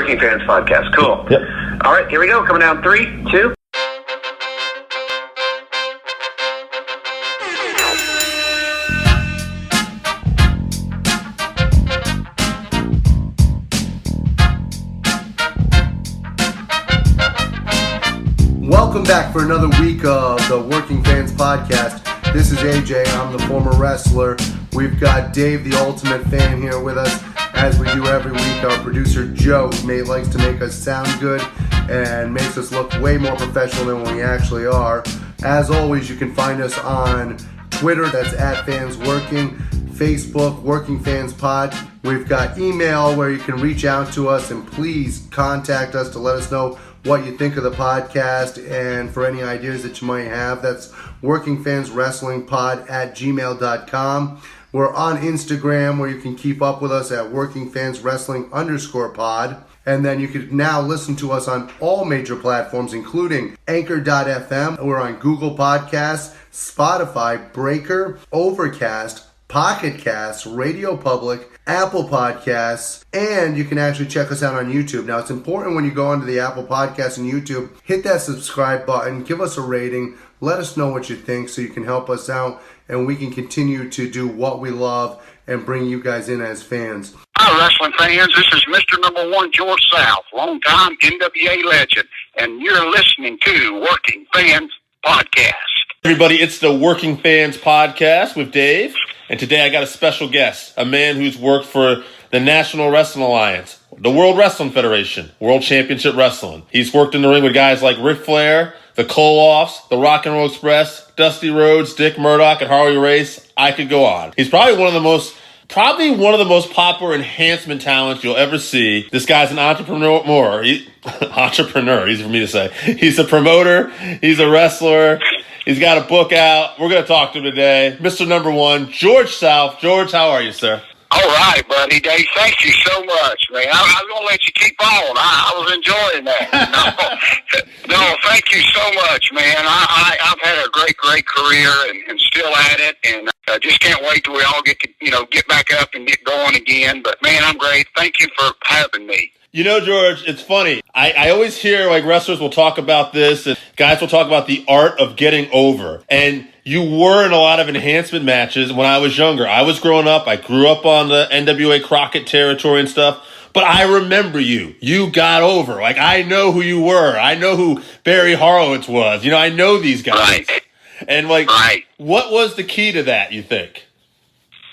Working Fans Podcast. Cool. Yep. All right, here we go. Coming down 3, 2. Welcome back for another week of the Working Fans Podcast. This is AJ. I'm the former wrestler. We've got Dave, the ultimate fan, here with us. As we do every week, our producer Joe likes to make us sound good and makes us look way more professional than we actually are. As always, you can find us on Twitter, that's @FansWorking, Facebook, Working Fans Pod. We've got email where you can reach out to us and please contact us to let us know what you think of the podcast and for any ideas that you might have. That's workingfanswrestlingpod@gmail.com. We're on Instagram where you can keep up with us at workingfanswrestling_pod. And then you can now listen to us on all major platforms, including Anchor.fm. We're on Google Podcasts, Spotify, Breaker, Overcast, Pocket Casts, Radio Public, Apple Podcasts, and you can actually check us out on YouTube. Now, it's important when you go onto the Apple Podcasts and YouTube, hit that subscribe button, give us a rating, let us know what you think so you can help us out and we can continue to do what we love and bring you guys in as fans. Hi, wrestling fans. This is Mr. Number One, George South, longtime NWA legend, and you're listening to Working Fans Podcast. Everybody, it's the Working Fans Podcast with Dave, and today I got a special guest, a man who's worked for the National Wrestling Alliance, the World Wrestling Federation, World Championship Wrestling. He's worked in the ring with guys like Ric Flair, the Koloffs, the Rock and Roll Express, Dusty Rhodes, Dick Murdoch, and Harley Race. I could go on. He's probably one of the most popular enhancement talents you'll ever see. This guy's an entrepreneur. Entrepreneur, easy for me to say. He's a promoter. He's a wrestler. He's got a book out. We're going to talk to him today. Mr. Number One, George South. George, how are you, sir? All right, buddy. Dave, thank you so much, man. I was going to let you keep on. I was enjoying that. No, thank you so much, man. I've had a great career and still at it, and I just can't wait till we all get to, get back up and get going again. But, man, I'm great. Thank you for having me. You know, George, it's funny. I always hear, wrestlers will talk about this, and guys will talk about the art of getting over. And you were in a lot of enhancement matches when I was younger. I was growing up. I grew up on the NWA Crockett territory and stuff. But I remember you. You got over. I know who you were. I know who Barry Horowitz was. I know these guys. Right. And, right. What was the key to that, you think?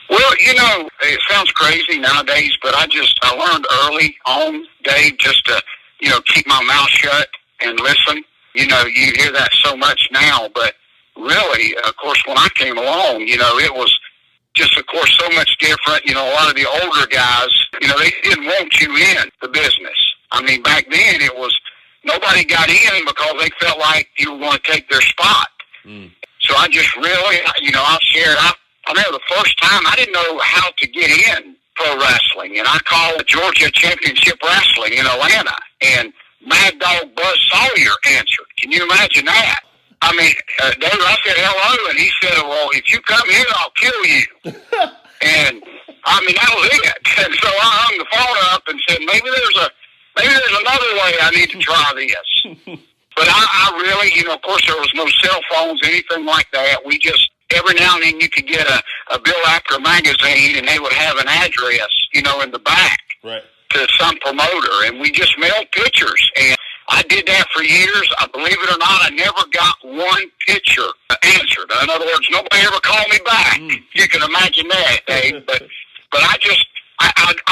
Well, it sounds crazy nowadays, but I learned early on, Dave, just to, keep my mouth shut and listen. You hear that so much now, but really, of course, when I came along, it was just, of course, so much different. A lot of the older guys, they didn't want you in the business. I mean, back then it was nobody got in because they felt like you were going to take their spot. Mm. So I just really, I shared. I remember the first time I didn't know how to get in pro wrestling, and I called Georgia Championship Wrestling in Atlanta, and Mad Dog Buzz Sawyer answered. Can you imagine that? I mean, Dave, I said hello, and he said, well, if you come here, I'll kill you. And, I mean, that was it. And so I hung the phone up and said, maybe there's another way I need to try this. But I really, of course, there was no cell phones, anything like that. We just, every now and then you could get a Bill Apter magazine, and they would have an address, in the back to some promoter, and we just mailed pictures. And I did that for years. I believe it or not, I never got one picture answered. In other words, nobody ever called me back. You can imagine that, Dave. But I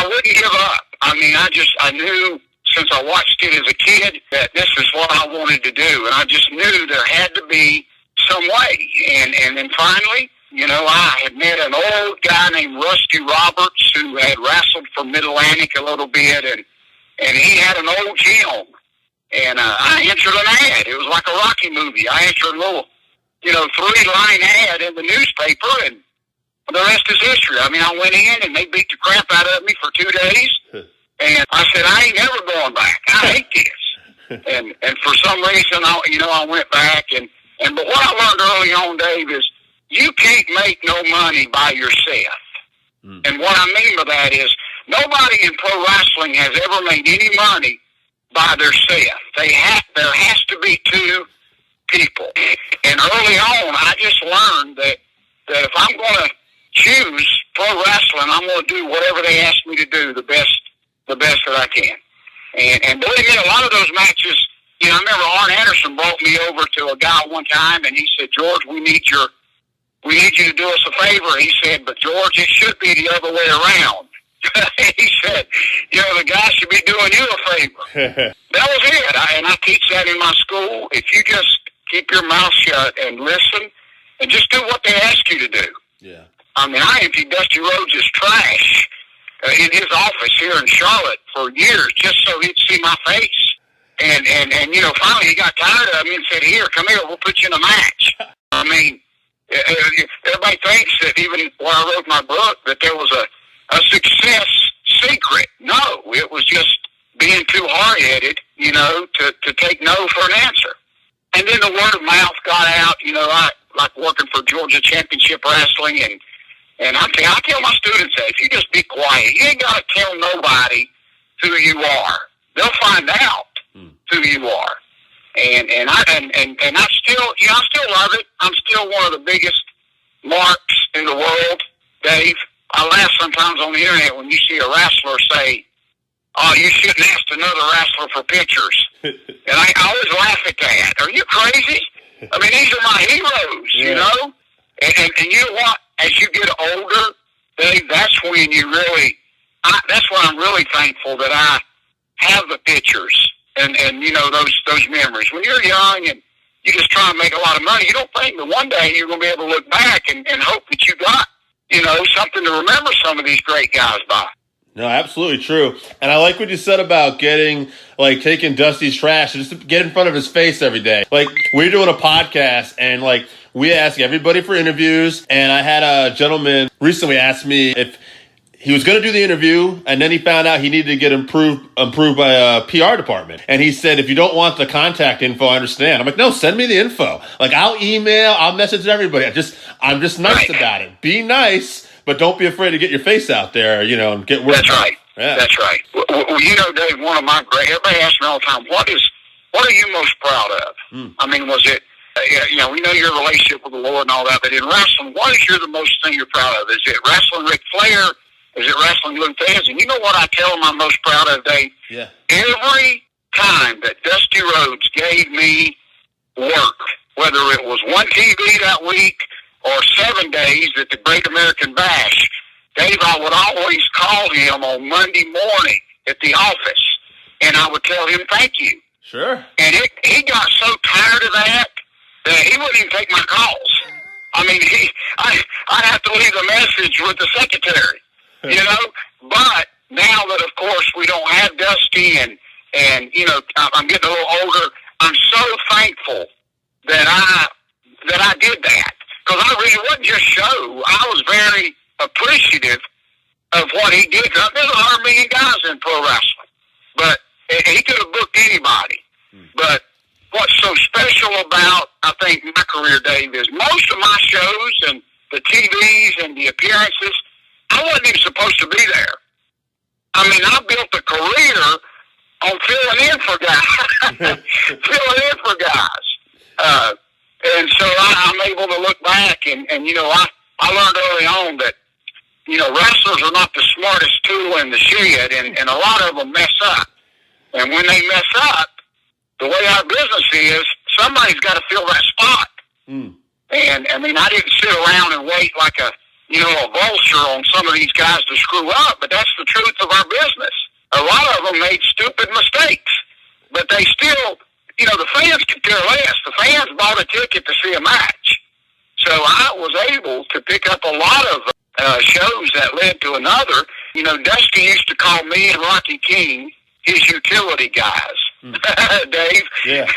wouldn't give up. I mean, I knew since I watched it as a kid that this is what I wanted to do, and I just knew there had to be some way. And then finally, I had met an old guy named Rusty Roberts who had wrestled for Mid-Atlantic a little bit, and he had an old gym. And I answered an ad. It was like a Rocky movie. I answered a little, 3-line ad in the newspaper, and the rest is history. I mean, I went in, and they beat the crap out of me for 2 days. And I said, I ain't never going back. I hate this. And for some reason, I went back. But what I learned early on, Dave, is you can't make no money by yourself. And what I mean by that is nobody in pro wrestling has ever made any money by themselves. There has to be two people. And early on, I just learned that if I'm going to choose pro wrestling, I'm going to do whatever they ask me to do the best that I can. And believe me, a lot of those matches, you know, I remember Arn Anderson brought me over to a guy one time, and he said, "George, we need you to do us a favor." He said, "But George, it should be the other way around." He said, "You know, the guy should be doing you a favor." That was it. And I teach that in my school. If you just keep your mouth shut and listen, and just do what they ask you to do. Yeah. I mean, I emptied Dusty Rhodes' trash in his office here in Charlotte for years, just so he'd see my face. And you know, finally he got tired of me and said, "Here, come here, we'll put you in a match." I mean, everybody thinks that even when I wrote my book that there was a success secret. No, it was just being too hard-headed, you know, to take no for an answer. And then the word of mouth got out. You know, I like working for Georgia Championship Wrestling, and I tell my students that if you just be quiet, you ain't got to tell nobody who you are. They'll find out who you are. And I still, you know, I still love it. I'm still one of the biggest marks in the world, Dave. I laugh sometimes on the internet when you see a wrestler say, "Oh, you shouldn't ask another wrestler for pictures." And I always laugh at that. Are you crazy? I mean, these are my heroes, you know? And you know what? As you get older, Dave, that's when you really, that's when I'm really thankful that I have the pictures and you know, those memories. When you're young and you just try to make a lot of money, you don't think that one day you're going to be able to look back and hope that you got, you know, something to remember some of these great guys by. No, absolutely true. And I like what you said about taking Dusty's trash and just to get in front of his face every day. Like, we're doing a podcast and we ask everybody for interviews. And I had a gentleman recently ask me if he was going to do the interview, and then he found out he needed to get improved by a PR department. And he said, "If you don't want the contact info, I understand." I'm like, "No, send me the info. Like, I'll email, I'll message everybody. I'm just nice about it. Be nice, but don't be afraid to get your face out there, you know, and get work." That's right. Yeah. That's right. Well, you know, Dave, one of my great, everybody asks me all the time, what are you most proud of? I mean, was it, you know, we know your relationship with the Lord and all that, but in wrestling, what is the most thing you're proud of? Is it wrestling Ric Flair? Is it wrestling Lou Thesz? And you know what I tell them I'm most proud of, Dave? Yeah. Every time that Dusty Rhodes gave me work, whether it was one TV that week or 7 days at the Great American Bash, Dave, I would always call him on Monday morning at the office, and I would tell him thank you. Sure. And he got so tired of that he wouldn't even take my calls. I mean, I'd have to leave a message with the secretary. You know, but now that, of course, we don't have Dusty and you know, I'm getting a little older, I'm so thankful that I did that. Because I really wasn't just show. I was very appreciative of what he did. There's 100 million guys in pro wrestling, but he could have booked anybody. But what's so special about, I think, my career, Dave, is most of my shows and the TVs and the appearances, I wasn't even supposed to be there. I mean, I built a career on filling in for guys. And so I'm able to look back and you know, I learned early on that, you know, wrestlers are not the smartest tool in the shed, and a lot of them mess up. And when they mess up, the way our business is, somebody's got to fill that spot. And, I mean, I didn't sit around and wait like a vulture on some of these guys to screw up, but that's the truth of our business. A lot of them made stupid mistakes, but they still, you know, the fans could care less. The fans bought a ticket to see a match. So I was able to pick up a lot of shows that led to another. You know, Dusty used to call me and Rocky King his utility guys. Dave. Yeah.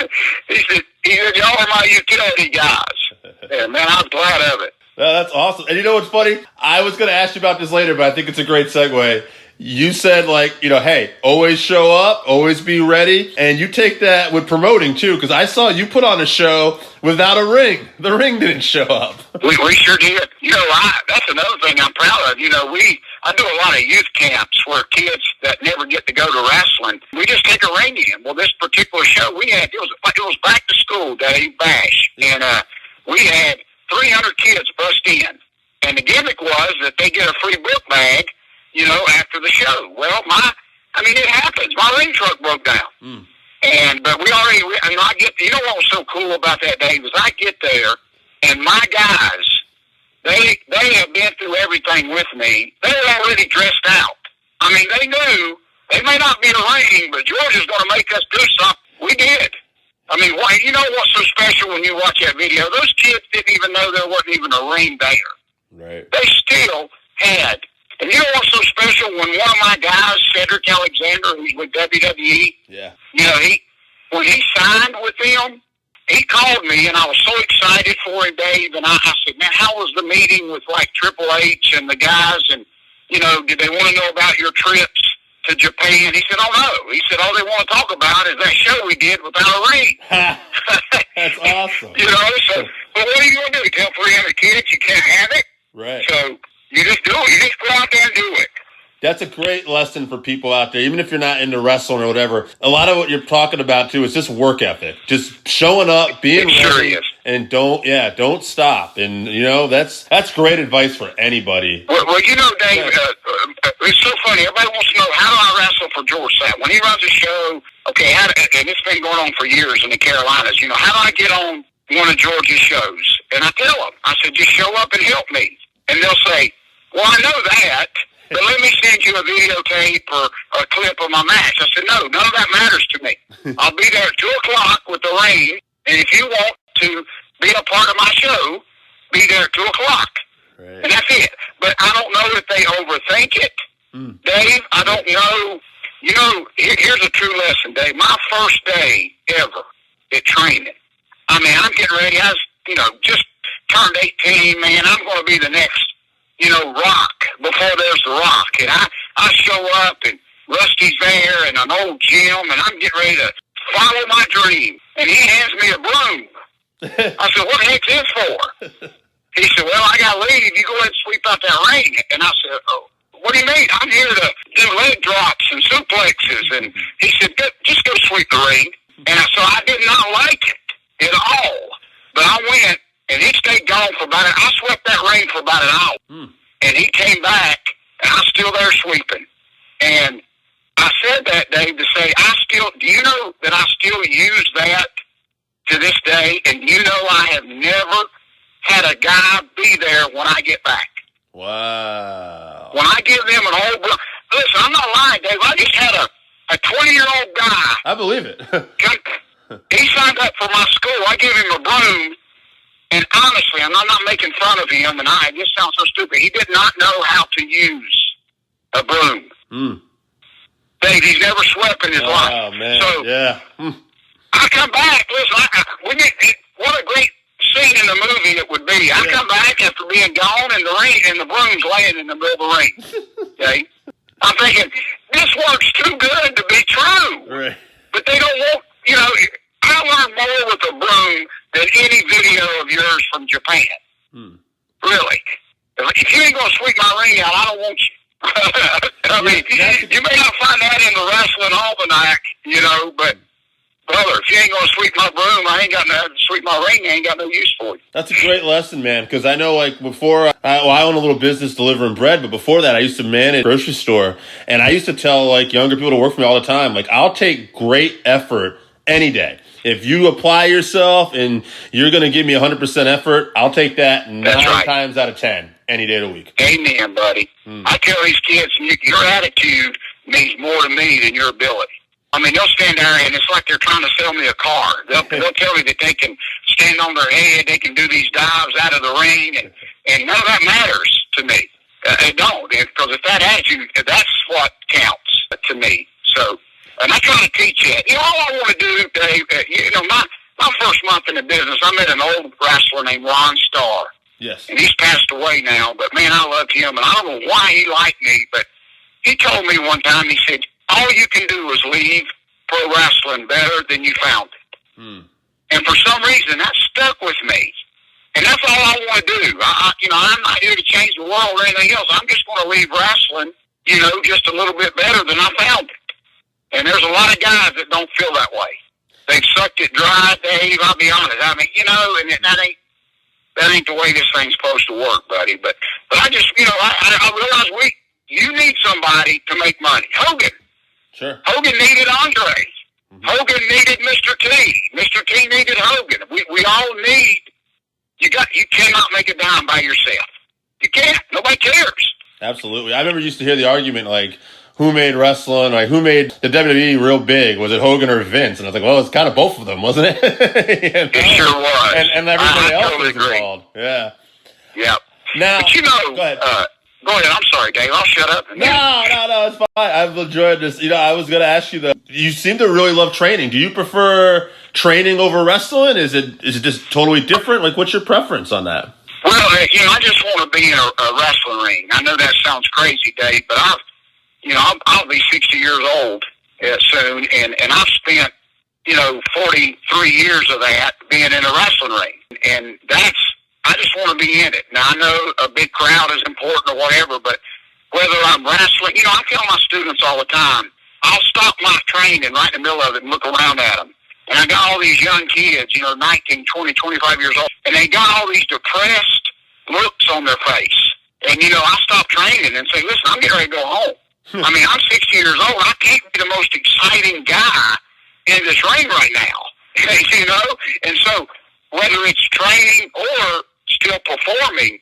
He said, y'all are my utility guys. And man, I'm glad of it. That's awesome. And you know what's funny? I was going to ask you about this later, but I think it's a great segue. you said, like, hey, always show up, always be ready. And you take that with promoting, too, because I saw you put on a show without a ring. The ring didn't show up. We sure did. That's another thing I'm proud of. I do a lot of youth camps where kids that never get to go to wrestling, we just take a ring in. Well, this particular show we had, it was back to school day, bash. And we had 300 kids bust in. And the gimmick was that they get a free book bag, after the show. Well, it happens. My ring truck broke down. But I get, what was so cool about that, Dave, is I get there, and my guys, they have been through everything with me. They're already dressed out. They knew, they may not be in the ring, but George is going to make us do something. We did. Why? You know what's so special when you watch that video? Those kids didn't even know there wasn't even a ring there. Right. They still had. And you know what's so special? When one of my guys, Cedric Alexander, who's with WWE, when he signed with them, he called me, and I was so excited for him, Dave. And I said, man, how was the meeting with, like, Triple H and the guys? And, did they want to know about your trips to Japan? He said, oh, no. He said, all they want to talk about is that show we did without a ring. That's awesome. So, but what are you going to do? Tell 300 kids you can't have it? Right. So you just do it. You just go out there and do it. That's a great lesson for people out there, even if you're not into wrestling or whatever. A lot of what you're talking about, too, is just work ethic. Just showing up, being ready, and don't stop. And, that's great advice for anybody. Well Dave, it's so funny. Everybody wants to know, how do I wrestle for George Sapp? When he runs a show, and it's been going on for years in the Carolinas, how do I get on one of George's shows? And I tell them, I said, just show up and help me. And they'll say, well, I know that, but let me send you a videotape or a clip of my match. I said, no, none of that matters to me. I'll be there at 2 o'clock with the ring, and if you want to be a part of my show, be there at 2 o'clock. Right. And that's it. But I don't know if they overthink it. Dave, I don't know. Here's a true lesson, Dave. My first day ever at training, I'm getting ready. I was, just turned 18, man. I'm going to be the next, Rock before there's the Rock. And I show up, and Rusty's there, and an old gym, and I'm getting ready to follow my dream. And he hands me a broom. I said, what the heck's this for? He said, well, I got to leave. You go ahead and sweep out that ring. And I said, oh, what do you mean? I'm here to do leg drops and suplexes. And he said, just go sweep the ring. And so I did not like it at all. But I went, and he stayed gone for about I swept that ring for about an hour. And he came back, and I was still there sweeping. And I said that, Dave, to say, do you know that I still use that to this day? And I have never had a guy be there when I get back. Wow. When I give them an old listen, I'm not lying, Dave. I just had a 20-year-old guy. I believe it. He signed up for my school. I gave him a broom. And honestly, I'm not making fun of him, and this sounds so stupid. He did not know how to use a broom. Dave, he's never swept in his life. Oh, man. So, yeah. I come back. Listen, what a great scene in the movie it would be. I come back after being gone, and the broom's laying in the middle of the ring. Okay? I'm thinking, this works too good to be true. Right. But they don't want, I learned more with a broom than any video of yours from Japan. Really. If you ain't going to sweep my ring out, I don't want you. You may not find that in the wrestling almanac, but brother, if you ain't going to sweep my broom, I ain't got no sweep my ring. I ain't got no use for you. That's a great lesson, man. Because I know, like, before I own a little business delivering bread, but before that, I used to manage a grocery store, and I used to tell like younger people to work for me all the time. Like, I'll take great effort any day. If you apply yourself and you're going to give me 100% effort, I'll take that 9 times out of 10 any day of the week. Amen, buddy. I tell these kids, your attitude means more to me than your ability. They'll stand there, and it's like they're trying to sell me a car. They'll tell me that they can stand on their head, they can do these dives out of the ring, and none of that matters to me. It don't, because if that attitude, that's what counts to me. So, and I try to teach that. All I want to do, Dave, my first month in the business, I met an old wrestler named Ron Starr. Yes. And he's passed away now, but man, I loved him, and I don't know why he liked me, but he told me one time, he said, all you can do is leave pro wrestling better than you found it. And for some reason, that stuck with me. And that's all I want to do. I'm not here to change the world or anything else. I'm just going to leave wrestling, just a little bit better than I found it. And there's a lot of guys that don't feel that way. They've sucked it dry, Dave. I'll be honest. I mean, and that ain't the way this thing's supposed to work, buddy. But I just, I realize you need somebody to make money. Hogan. Sure. Hogan needed Andre. Hogan needed Mr. T. Mr. T needed Hogan. We all need. You cannot make a dime by yourself. You can't. Nobody cares. Absolutely. I remember used to hear the argument like, who made wrestling, like who made the WWE real big? Was it Hogan or Vince? And I was like, well, it's kind of both of them, wasn't it? It sure was. And everybody else totally was involved. Yeah. Yeah. Now, but go ahead. Go ahead. I'm sorry, Dave. I'll shut up. No, it's fine. I've enjoyed this. I was going to ask you you seem to really love training. Do you prefer training over wrestling? Is it just totally different? Like, what's your preference on that? Well, I just want to be in a wrestling ring. I know that sounds crazy, Dave, but I'll be 60 years old soon, and I've spent, 43 years of that being in a wrestling ring. And I just want to be in it. Now, I know a big crowd is important or whatever, but whether I'm wrestling, I tell my students all the time, I'll stop my training right in the middle of it and look around at them. And I got all these young kids, 19, 20, 25 years old, and they got all these depressed looks on their face. And, I stop training and say, listen, I'm getting ready to go home. I mean, I'm 60 years old. I can't be the most exciting guy in this ring right now, And so whether it's training or still performing,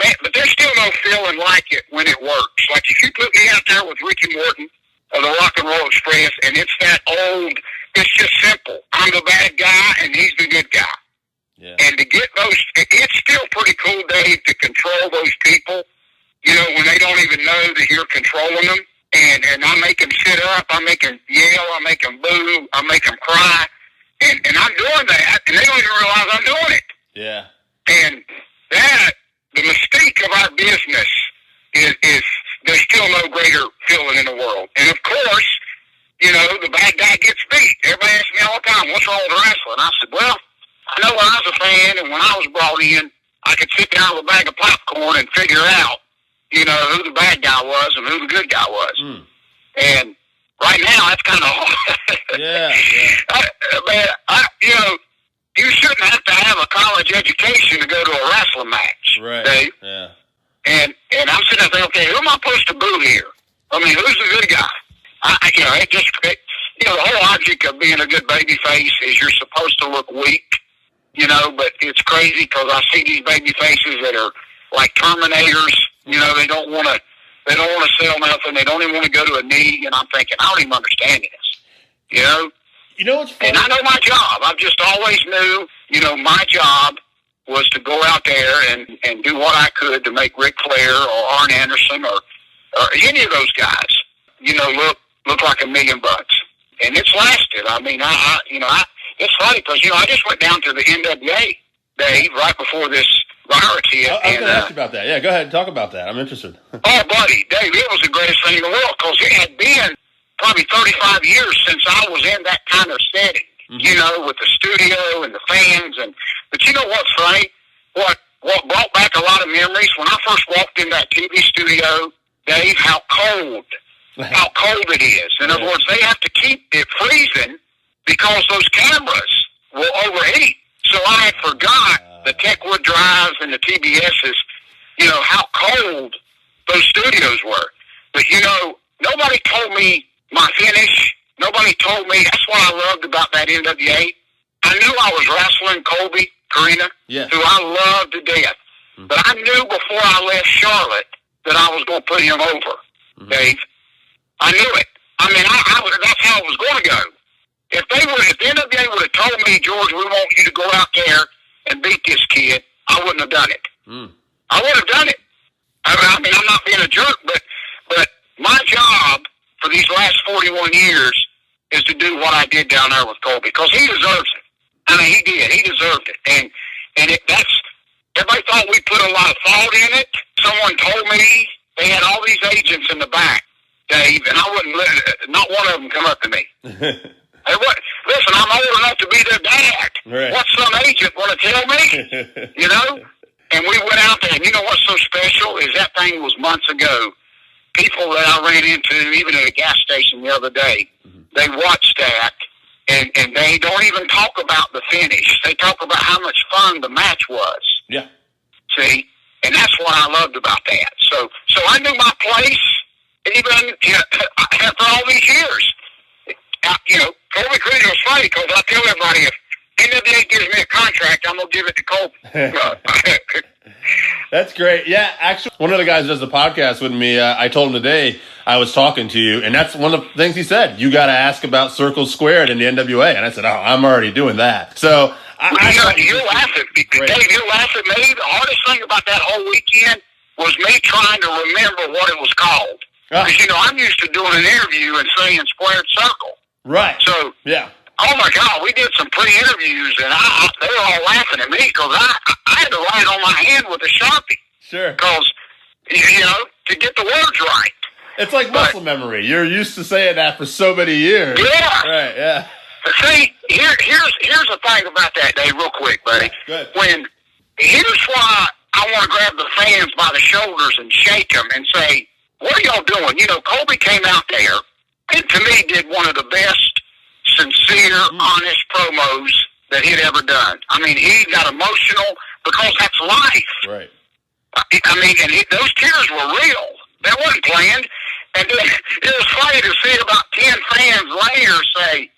man, but there's still no feeling like it when it works. Like if you put me out there with Ricky Morton of the Rock and Roll Express, and it's that old, it's just simple. I'm the bad guy, and he's the good guy. Yeah. And to get those, it's still pretty cool, Dave, to control those people, when they don't even know that you're controlling them. And I make them sit up, I make them yell, I make them boo, I make them cry. And I'm doing that, and they don't even realize I'm doing it. Yeah. And the mystique of our business is there's still no greater feeling in the world. And of course, the bad guy gets beat. Everybody asks me all the time, what's wrong with wrestling? I said, well, I know when I was a fan and when I was brought in, I could sit down with a bag of popcorn and figure out, who the bad guy was and who the good guy was. And right now, that's kind of hard. Yeah. You shouldn't have to have a college education to go to a wrestling match, right? Dave. Yeah. And I'm sitting there thinking, okay, who am I supposed to boo here? I mean, who's the good guy? The whole object of being a good baby face is you're supposed to look weak, but it's crazy because I see these baby faces that are like Terminators. They don't want to sell nothing. They don't even want to go to a knee. And I'm thinking, I don't even understand this. What's funny? And I know my job. I've just always knew, my job was to go out there and do what I could to make Ric Flair or Arn Anderson or any of those guys, look like $1 million. And it's lasted. I mean, it's funny because, I just went down to the NWA, Dave, right before this virus hit. I was going to ask you about that. Yeah, go ahead and talk about that. I'm interested. Oh, buddy, Dave, it was the greatest thing in the world because it had been probably 35 years since I was in that kind of setting, with the studio and the fans. But you know what's funny? What brought back a lot of memories, when I first walked in that TV studio, Dave, how cold it is. In other words, they have to keep it freezing because those cameras will overheat. So I had forgot the Techwood drives and the TBSs, how cold those studios were. But, nobody told me my finish. Nobody told me. That's what I loved about that NWA. I knew I was wrestling Colby Corina, who I loved to death. But I knew before I left Charlotte that I was going to put him over, Dave. I knew it. I mean, that's how it was going to go. If the NWA would have told me, George, we want you to go out there and beat this kid, I wouldn't have done it. I would have done it. I mean, I'm not being a jerk, but my job for these last 41 years is to do what I did down there with Colby, because he deserves it. I mean, he did. He deserved it. And everybody thought we put a lot of thought in it. Someone told me they had all these agents in the back Dave, and I wouldn't let not one of them come up to me. Hey, what? Listen, I'm old enough to be their dad. Right. What's some agent want to tell me? You know? And we went out there, and you know what's so special is that thing was months ago. People that I ran into, even at a gas station the other day, they watched that, and they don't even talk about the finish. They talk about how much fun the match was. Yeah. See? And that's what I loved about that. So I knew my place, even after all these years. Colby Cruiser was funny because I tell everybody if NWA gives me a contract, I'm going to give it to Colby. That's great. Yeah, actually, one of the guys who does the podcast with me, I told him today I was talking to you, and that's one of the things he said. You got to ask about Circle Squared in the NWA. And I said, I'm already doing that. So you'll laugh at me. Dave, you'll laugh at me. The hardest thing about that whole weekend was me trying to remember what it was called. Because, I'm used to doing an interview and saying squared circle. Right. So, yeah. Oh, my God, we did some pre-interviews, and they were all laughing at me because I had to write on my hand with a Sharpie. Sure. Because, to get the words right. It's like muscle memory. You're used to saying that for so many years. Yeah. Right, yeah. See, here's the thing about that, Dave, real quick, buddy. Good. Here's why I want to grab the fans by the shoulders and shake them and say, what are y'all doing? Colby came out there and, to me, did one of the best sincere, honest promos that he'd ever done. I mean, he got emotional because that's life. Right. And those tears were real. They wasn't planned. And then it was funny to see about 10 fans later say,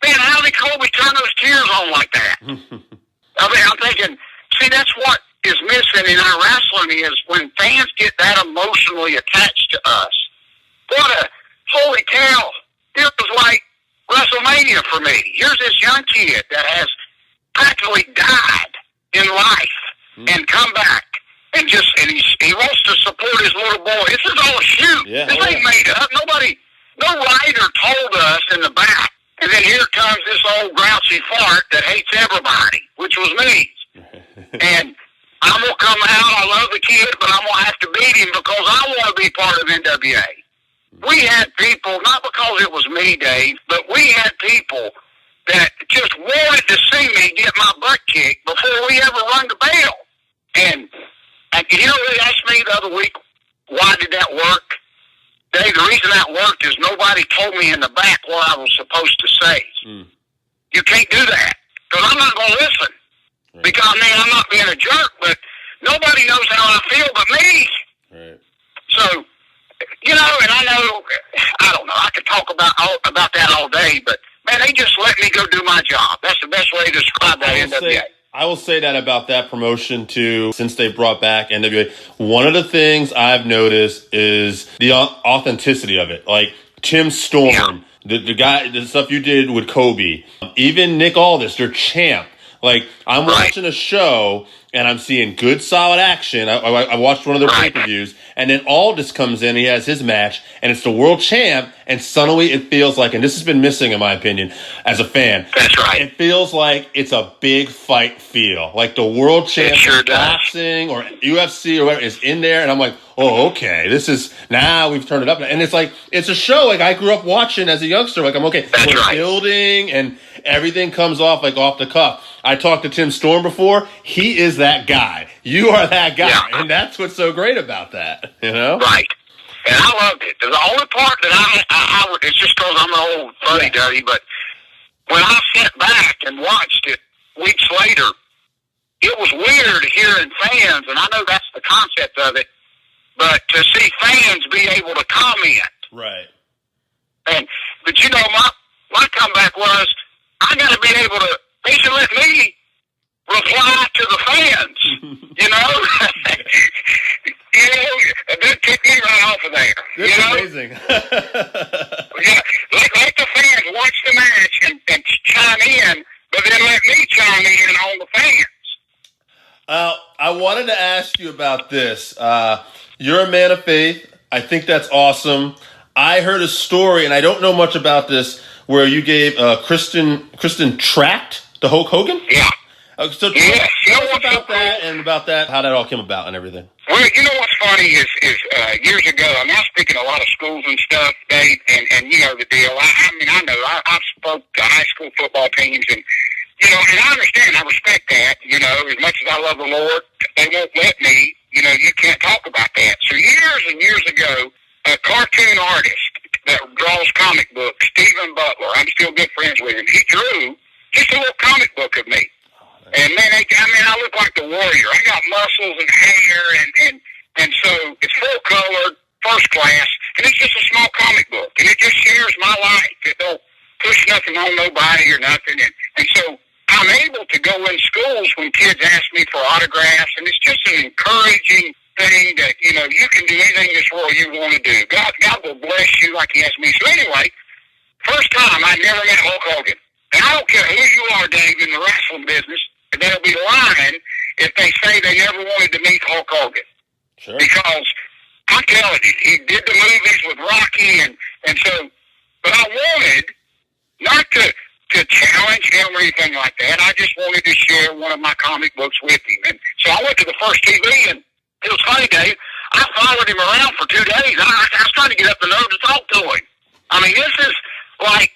man, how did Colby turn those tears on like that? I'm thinking, see, that's what is missing in our wrestling is when fans get that emotionally attached to us. Holy cow, it was like WrestleMania for me. Here's this young kid that has practically died in life and come back and he wants to support his little boy. This is all a shoot. Yeah. This ain't made up. No writer told us in the back. And then here comes this old grouchy fart that hates everybody, which was me. And I'm going to come out. I love the kid, but I'm going to have to beat him because I want to be part of NWA. We had people, not because it was me, Dave, but we had people that just wanted to see me get my butt kicked before we ever rung the bell. And they asked me the other week, why did that work? Dave, the reason that worked is nobody told me in the back what I was supposed to say. You can't do that because I'm not going to listen. Right. Because, I'm not being a jerk, but nobody knows how I feel but me. Right. So, and I don't know, I could talk about that all day, but, man, they just let me go do my job. That's the best way to describe that NWA. I will say that about that promotion, too, since they brought back NWA. One of the things I've noticed is the authenticity of it. Like Tim Storm, the stuff you did with Kobe, even Nick Aldis, their champ. Like, I'm watching a show, and I'm seeing good, solid action. I watched one of their pay-per-views, and then Aldis comes in, he has his match, and it's the world champ, and suddenly it feels like, and this has been missing in my opinion, as a fan. That's right. It feels like it's a big fight feel. Like the world champ of boxing or UFC or whatever is in there, and I'm like, oh, okay, this is, now we've turned it up. And it's like, it's a show like I grew up watching as a youngster. Like, I'm okay, we're building, and everything comes off like off the cuff. I talked to Tim Storm before. He is that guy. You are that guy. And that's what's so great about that, Right. And I loved it. The only part that I it's just because I'm an old fuddy-duddy, but when I sat back and watched it weeks later, it was weird hearing fans, and I know that's the concept of it, but to see fans be able to comment. Right. But my comeback was, I got to be able to, they should let me reply to the fans, and then kick me right off of there. That's amazing. Let the fans watch the match and chime in, but then let me chime in on the fans. I wanted to ask you about this. You're a man of faith. I think that's awesome. I heard a story, and I don't know much about this, where you gave Kristen Tract to Hulk Hogan? Yeah. So tell us about that and about that, how that all came about and everything. Well, you know what's funny is years ago, I'm now speaking to a lot of schools and stuff, Dave, and you know the deal. I know, I've spoke to high school football teams, and, you know, and I understand, I respect that, you know, as much as I love the Lord, they won't let me, you know, you can't talk about that. So years and years ago, a cartoon artist that draws comic books, Stephen Butler, I'm still good friends with him, he drew just a little comic book of me. And man, I look like the warrior. I got muscles and hair, and so it's full colored, first class, and it's just a small comic book, and it just shares my life. It don't push nothing on nobody or nothing, and so I'm able to go in schools when kids ask me for autographs, and it's just an encouraging thing that, you know, you can do anything in this world you want to do. God will bless you like He has me. So anyway, first time I never met Hulk Hogan, and I don't care who you are, Dave, in the wrestling business. They'll be lying if they say they never wanted to meet Hulk Hogan. Sure. Because I'm telling you, he did the movies with Rocky, and so, but I wanted not to challenge him or anything like that. I just wanted to share one of my comic books with him. And so I went to the first TV, and it was funny, Dave. I followed him around for 2 days. I was trying to get up the nerve to talk to him. I mean, this is like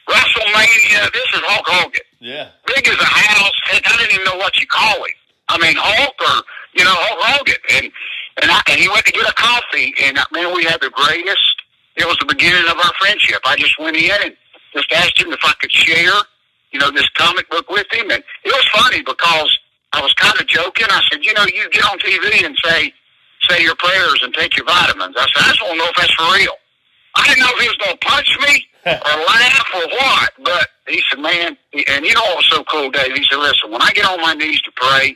WrestleMania. This is Hulk Hogan. Yeah. Big as a house. Heck, I didn't even know what you call him. I mean, Hulk or, you know, Hulk Hogan. And he went to get a coffee, and, man, we had the greatest. It was the beginning of our friendship. I just went in and just asked him if I could share, you know, this comic book with him. And it was funny because I was kind of joking. I said, you know, you get on TV and say your prayers and take your vitamins. I said, I just want to know if that's for real. I didn't know if he was going to punch me or laugh or what, but he said, man, and you know what was so cool, Dave? He said, listen, when I get on my knees to pray,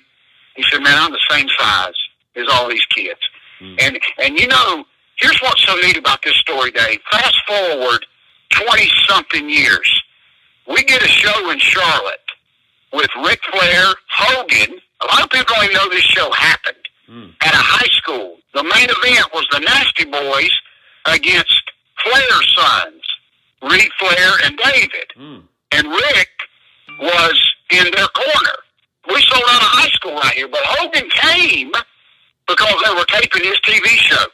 he said, man, I'm the same size as all these kids. Mm. And you know, here's what's so neat about this story, Dave. Fast forward 20-something years, we get a show in Charlotte with Ric Flair, Hogan. A lot of people don't even know this show happened at a high school. The main event was the Nasty Boys against Flair's sons, Ric Flair and David. And Rick was in their corner. We sold out of high school right here, but Hogan came because they were taping his TV show.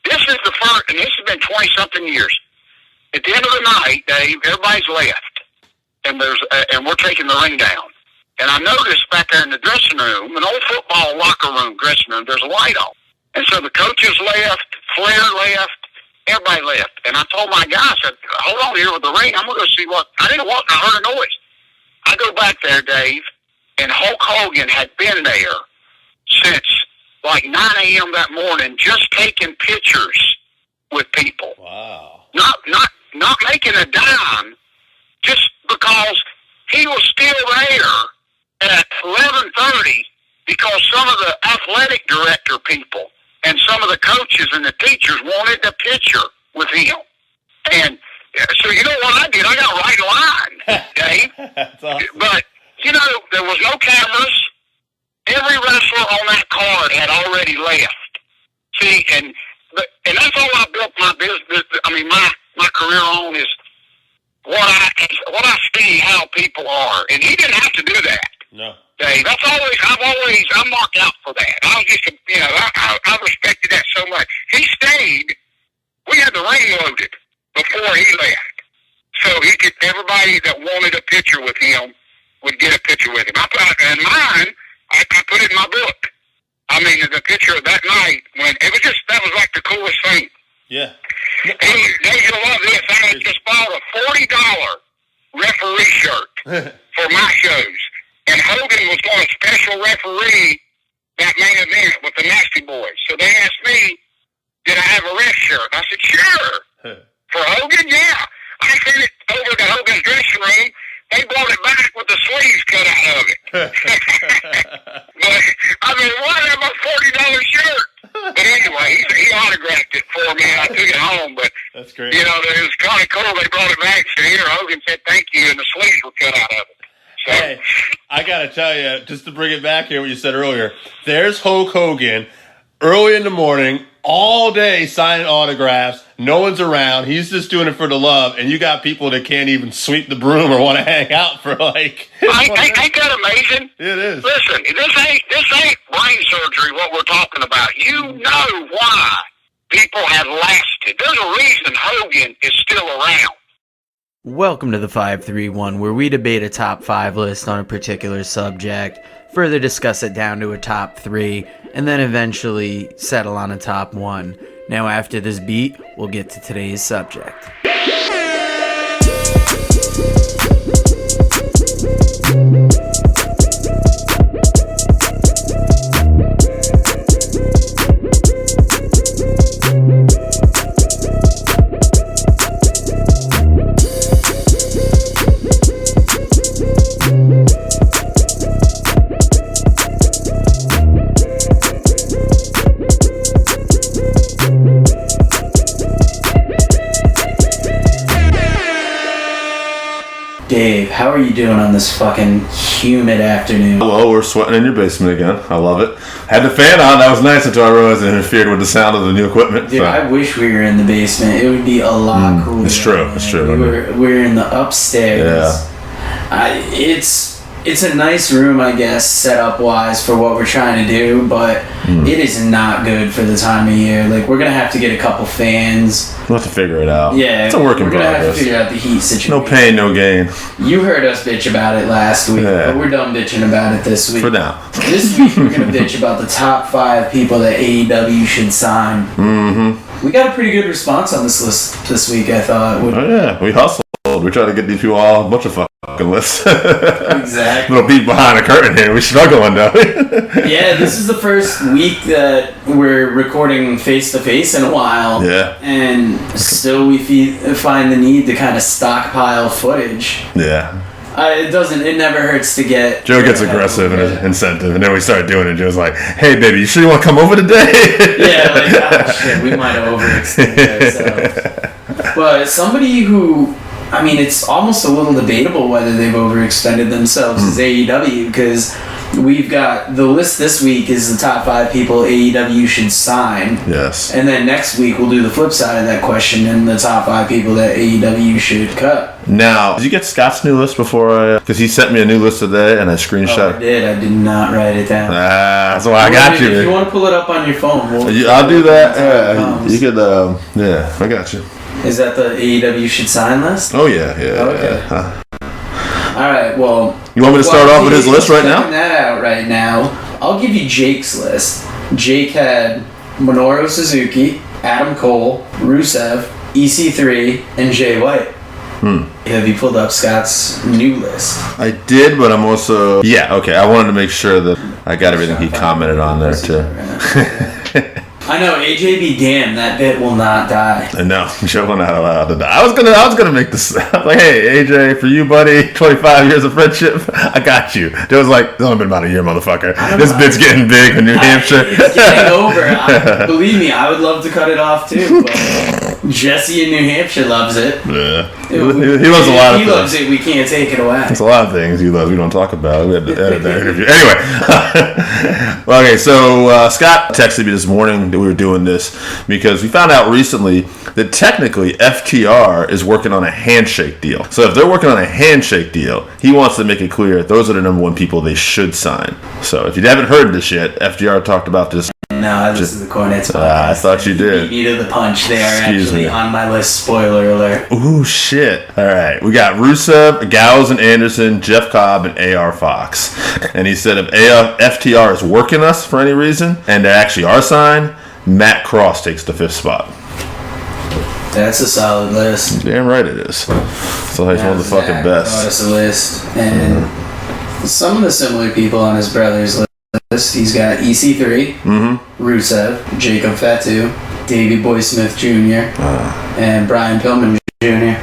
This is the first, and this has been 20-something years. At the end of the night, Dave, everybody's left, and and we're taking the ring down. And I noticed back there in the dressing room, an old football locker room dressing room, there's a light on. And so the coaches left, Flair left, everybody left. And I told my guy, I said, hold on here with the ring. I'm going to go see what. I didn't walk, I heard a noise. I go back there, Dave, and Hulk Hogan had been there since like 9 a.m. that morning, just taking pictures with people. Wow. Not making a dime, just because he was still there at 11:30 because some of the athletic director people and some of the coaches and the teachers wanted a picture with him. And so you know what I did? I got right in line, Dave. That's awesome. But, you know, there was no cameras. Every wrestler on that card had already left. See, and that's all I built my business, I mean, my career on is what I see how people are. And he didn't have to do that. No. Dave, I'm marked out for that. I was just, you know, I respected that so much. He stayed. We had the ring loaded before he left. So he could, everybody that wanted a picture with him would get a picture with him. I put it in my book. I mean, the picture of that night, when it was that was like the coolest thing. Yeah. Hey, Dave, you'll love this. I had just bought a $40 referee shirt for my shows. And Hogan was going to special referee that main event with the Nasty Boys. So they asked me, did I have a ref shirt? I said, sure. For Hogan, yeah. I sent it over to Hogan's dressing room. They brought it back with the sleeves cut out of it. But, I mean, why have a $40 shirt? But anyway, he autographed it for me, and I took it home. But, that's great. You know, it was kind of cool. They brought it back. So here, Hogan said thank you, and the sleeves were cut out of it. So, hey, I got to tell you, just to bring it back here, what you said earlier, there's Hulk Hogan early in the morning, all day signing autographs. No one's around. He's just doing it for the love. And you got people that can't even sweep the broom or want to hang out for like... Ain't that amazing? It is. Listen, this ain't brain surgery what we're talking about. You know why people have lasted. There's a reason Hogan is still around. Welcome to the 531, where we debate a top 5 list on a particular subject, further discuss it down to a top 3, and then eventually settle on a top 1. Now after this beat, we'll get to today's subject. Dave, how are you doing on this fucking humid afternoon? Well, we're sweating in your basement again. I love it. Had the fan on. That was nice until I realized it interfered with the sound of the new equipment. Dude, so. I wish we were in the basement. It would be a lot cooler. It's true. It's true. We're in the upstairs. Yeah. It's a nice room, I guess, setup-wise for what we're trying to do, but it is not good for the time of year. Like, we're going to have to get a couple fans. We'll have to figure it out. Yeah. It's a work in progress. We're going to have to progress. figure out the heat situation. No pain, no gain. You heard us bitch about it last week, but we're done bitching about it this week. For now. This week, we're going to bitch about the top 5 people that AEW should sign. Mm-hmm. We got a pretty good response on this list this week, I thought. Oh, yeah. We hustled. We try to get these people all a bunch of fucking lists. Exactly. Little beat behind the curtain here. We're struggling, though. Yeah, this is the first week that we're recording face-to-face in a while. Yeah. And still we find the need to kind of stockpile footage. Yeah. It never hurts to get... Joe gets aggressive and incentive, and then we start doing it. Joe's like, hey, baby, you sure you want to come over today? Yeah, like, oh, shit, we might have overextended ourselves. But somebody who... I mean, it's almost a little debatable whether they've overextended themselves as AEW, because we've got the list this week is the top 5 people AEW should sign. Yes. And then next week we'll do the flip side of that question and the top 5 people that AEW should cut. Now, did you get Scott's new list before because he sent me a new list today and I screenshot? Oh, I did. I did not write it down. That's why I got you. If you want to pull it up on your phone, I'll do that. Yeah, you could. Yeah, I got you. Is that the AEW should sign list? Oh yeah. Okay. All right. Well, you want me to start off with his list right now? Checking that out right now. I'll give you Jake's list. Jake had Minoru Suzuki, Adam Cole, Rusev, EC3, and Jay White. Have you pulled up Scott's new list? I did, but I'm also... Yeah, okay. I wanted to make sure that I got everything he commented on there, too. I know, AJ be damned, that bit will not die. No, Joe not allowed to die. I was gonna make this. I was like, hey, AJ, for you, buddy, 25 years of friendship, I got you. Joe was like, it's only been about a year, motherfucker. This bit's getting big in New Hampshire. It's getting over. Believe me, I would love to cut it off too, but Jesse in New Hampshire loves it. Yeah. He loves a lot of things. He loves it, we can't take it away. There's a lot of things he loves we don't talk about. We had to edit that interview. Anyway. Well, okay, so Scott texted me this morning that we were doing this because we found out recently that technically FTR is working on a handshake deal. So if they're working on a handshake deal, he wants to make it clear those are the number 1 people they should sign. So if you haven't heard this yet, FTR talked about this. No, I listened to the Cornets podcast. I thought you did. Beat me to the punch. They are Excuse actually me. on my list. Spoiler alert. Ooh, shit. All right. We got Rusev, Gallows and Anderson, Jeff Cobb, and AR Fox. And he said if FTR is working us for any reason, and they actually are signed, Matt Cross takes the 5th spot. That's a solid list. Damn right it is. So he's one of the fucking best. That's a list. And some of the similar people on his brother's list. He's got EC3, Rusev, Jacob Fatu, Davey Boy Smith Jr., and Brian Pillman Jr.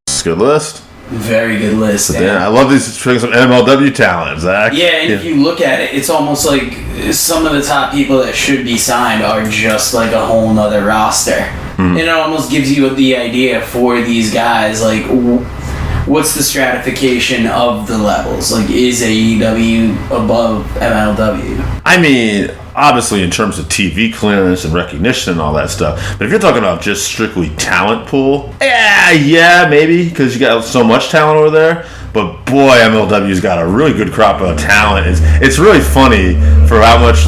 It's a good list. Very good list. Yeah, I love these some MLW talent, Zach. Yeah, and if you look at it, it's almost like some of the top people that should be signed are just like a whole nother roster. And it almost gives you the idea for these guys, like, what's the stratification of the levels? Like, is AEW above MLW? I mean, obviously in terms of TV clearance and recognition and all that stuff. But if you're talking about just strictly talent pool, yeah, maybe, because you got so much talent over there. But boy, MLW's got a really good crop of talent. It's really funny for how much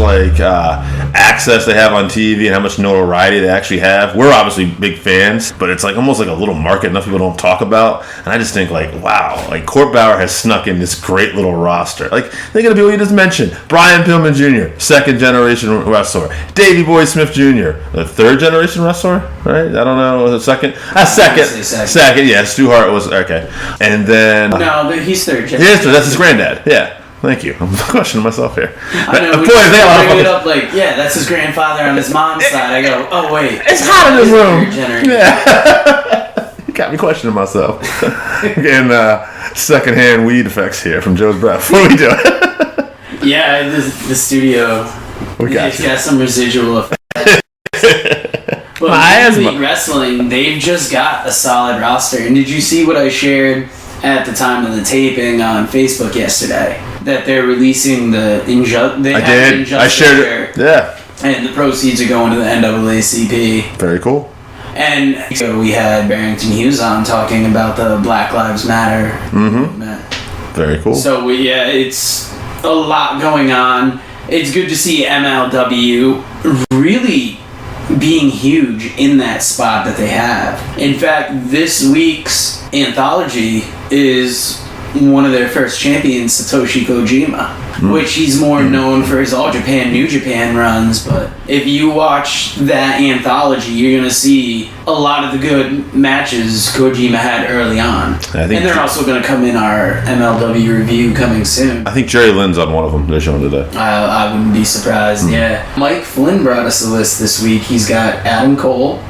access they have on TV and how much notoriety they actually have. We're obviously big fans, but it's almost like a little market enough people don't talk about. And I just think wow, Court Bauer has snuck in this great little roster. Think of the people you just mentioned: Brian Pillman Jr., second generation wrestler; Davey Boy Smith Jr., the third generation wrestler, right? I don't know, the second. Second. Yeah, Stu Hart was okay, and then. No, he's third gen. That's his granddad. Yeah. Thank you. I'm questioning myself here. I know. We bring it up that's his grandfather on his mom's side. I go, oh wait, it's hot in this room. Yeah. You got me questioning myself. Getting secondhand weed effects here from Joe's breath. What are we doing? Yeah, the studio. It's got some residual effects. But Elite Wrestling, they've just got a solid roster. And did you see what I shared at the time of the taping on Facebook yesterday? That they're releasing the Injustice. I did. I shared it. Yeah. And the proceeds are going to the NAACP. Very cool. And so we had Barrington Hughes on talking about the Black Lives Matter movement. Very cool. So it's a lot going on. It's good to see MLW really being huge in that spot that they have. In fact, this week's anthology is one of their first champions, Satoshi Kojima, which he's more known for his All Japan, New Japan runs. But if you watch that anthology, you're going to see a lot of the good matches Kojima had early on. And they're also going to come in our MLW review coming soon. I think Jerry Lynn's on one of them they're showing today. I wouldn't be surprised, yeah. Mike Flynn brought us a list this week. He's got Adam Cole,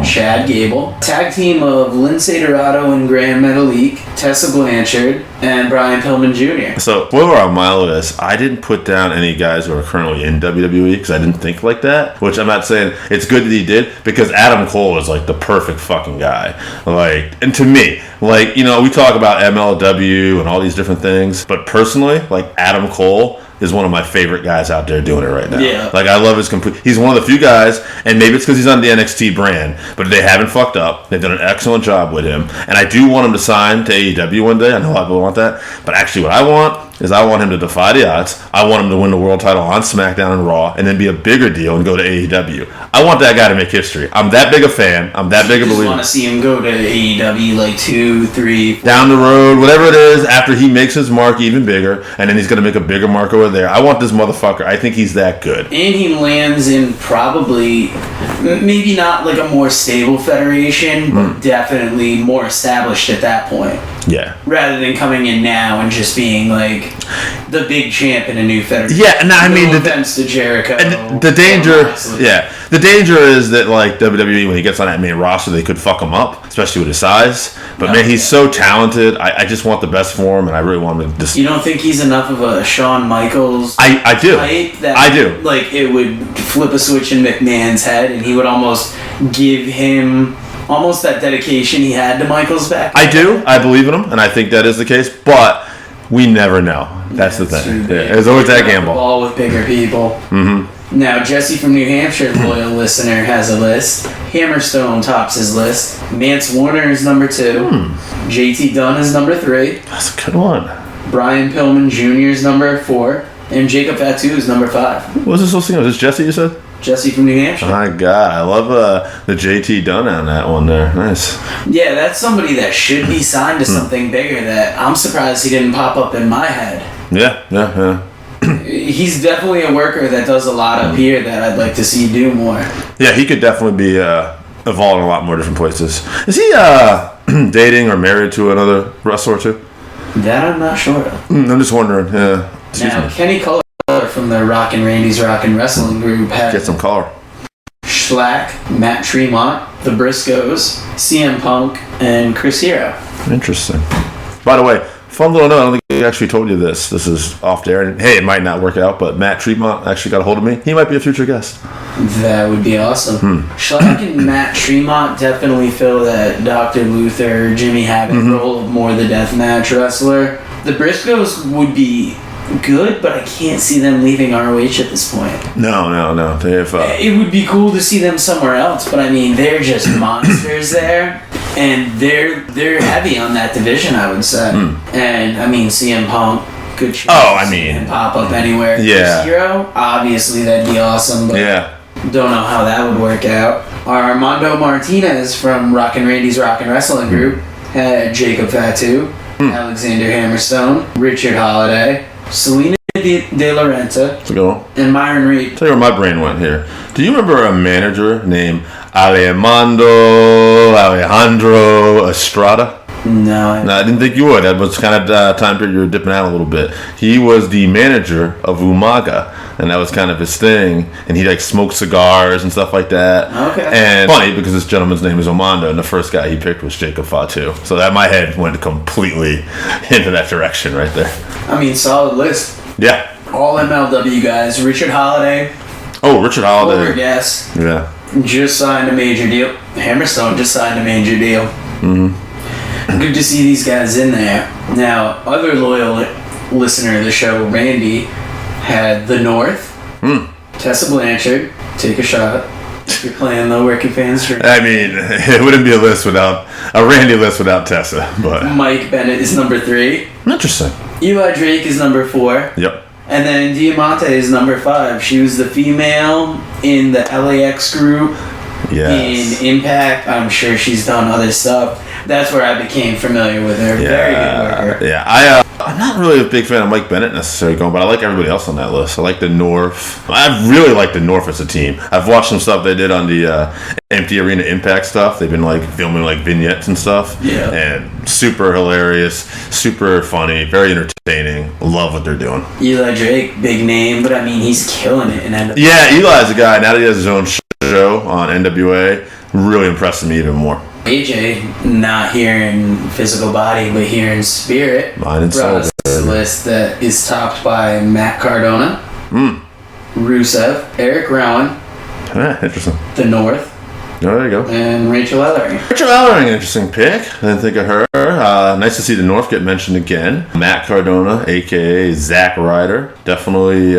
Chad Gable, tag team of Lindsay Dorado and Graham Metalik, Tessa Blanchard, and Brian Pillman Jr. So, spoiler on my list, I didn't put down any guys who are currently in WWE because I didn't think like that, which I'm not saying it's good that he did, because Adam Cole is the perfect fucking guy. And to me, we talk about MLW and all these different things, but personally, Adam Cole is one of my favorite guys out there doing it right now. Yeah. I love his complete. He's one of the few guys, and maybe it's because he's on the NXT brand, but they haven't fucked up. They've done an excellent job with him, and I do want him to sign to AEW one day. I know a lot of people want that, but actually, what I want is I want him to defy the odds. I want him to win the world title on SmackDown and Raw, and then be a bigger deal and go to AEW. I want that guy to make history. I'm that big a fan. I'm that big a believer. I want to see him go to AEW 2, 3, 4. Down the road, whatever it is, after he makes his mark even bigger, and then he's going to make a bigger mark over there. I want this motherfucker. I think he's that good. And he lands in probably, maybe not a more stable federation, but definitely more established at that point. Yeah. Rather than coming in now and just being the big champ in a new federation. Yeah, and I mean, no offense to Jericho. And the danger, the danger is that WWE, when he gets on that main roster, they could fuck him up, especially with his size. But man, he's so talented. I just want the best for him, and I really want him to. Just... You don't think he's enough of a Shawn Michaels? I do. Type that, I do. It would flip a switch in McMahon's head, and he would almost give him. Almost that dedication he had to Michaels back. I do. I believe in him, and I think that is the case. But we never know. That's the thing. Yeah, there's always that gamble. Ball with bigger people. Now, Jesse from New Hampshire, loyal listener, has a list. Hammerstone tops his list. Mance Warner is number 2. JT Dunn is number 3. That's a good one. Brian Pillman Jr. is number 4. And Jacob Fatu is number 5. What was this whole thing? Was this Jesse you said? Jesse from New Hampshire. My God, I love the JT Dunn on that one there. Nice. Yeah, that's somebody that should be signed to something bigger that I'm surprised he didn't pop up in my head. Yeah. He's definitely a worker that does a lot up here that I'd like to see do more. Yeah, he could definitely be evolving a lot more different places. Is he dating or married to another wrestler too? That I'm not sure of. I'm just wondering. Yeah. Now, Kenny Cullen from the Rockin' Randy's Rockin' Wrestling group had get some color. Schlack, Matt Tremont, the Briscoes, CM Punk, and Chris Hero. Interesting. By the way, fun little note, I don't think I actually told you this. This is off there. And hey, it might not work out, but Matt Tremont actually got a hold of me. He might be a future guest. That would be awesome. Schlack and Matt Tremont definitely fill that Dr. Luther, Jimmy Havoc role of more the deathmatch wrestler. The Briscoes would be good, but I can't see them leaving ROH at this point. No. They have. It would be cool to see them somewhere else, but I mean, they're just monsters there, and they're heavy on that division, I would say. And I mean, CM Punk, good chance. Oh, I mean, and pop up anywhere. Yeah. Hero, obviously that'd be awesome, but don't know how that would work out. Armando Martinez from Rockin' Randy's Rockin' Wrestling Group had Jacob Fatu, Alexander Hammerstone, Richard Holiday, Selena De La Renta, and Myron Reed. Tell you where my brain went here. Do you remember a manager named Alejandro Estrada? No, I didn't think you would. That was kind of time period you were dipping out a little bit. He was the manager of Umaga, and that was kind of his thing. And he like smoked cigars and stuff like that. Okay. And funny because this gentleman's name is Omando, and the first guy he picked was Jacob Fatu. So that my head went completely into that direction right there. I mean, solid list. Yeah. All MLW guys. Richard Holiday. Oh, Richard Holiday. Over guess. Yeah. Just signed a major deal. Hammerstone just signed a major deal. Good to see these guys in there. Now, other loyal listener of the show, Randy, had the North. Tessa Blanchard. Take a shot. You're playing the working fans. I mean, it wouldn't be a Randy list without Tessa. But Mike Bennett is number 3. Interesting. Eli Drake is number 4. Yep. And then Diamante is number 5. She was the female in the LAX group. Yes. In Impact. I'm sure she's done other stuff. That's where I became familiar with her. Yeah. Very good worker. Yeah. I'm not really a big fan of Mike Bennett necessarily going, but I like everybody else on that list. I like the North. I really like the North as a team. I've watched some stuff they did on the Empty Arena Impact stuff. They've been like filming like vignettes and stuff. Yeah. And super hilarious, super funny, very entertaining. Love what they're doing. Eli Drake, big name, but I mean, he's killing it in NWA. Yeah, Eli's a guy. Now that he has his own show on NWA, really impressing me even more. AJ, not here in physical body, but here in spirit. Mind and soul. Brought us a list that is topped by Matt Cardona, Rusev, Eric Rowan, Interesting. The North, Oh, there you go. and Rachel Ellering. Rachel Ellering, interesting pick. I didn't think of her. Nice to see the North get mentioned again. Matt Cardona, a.k.a. Zack Ryder. Definitely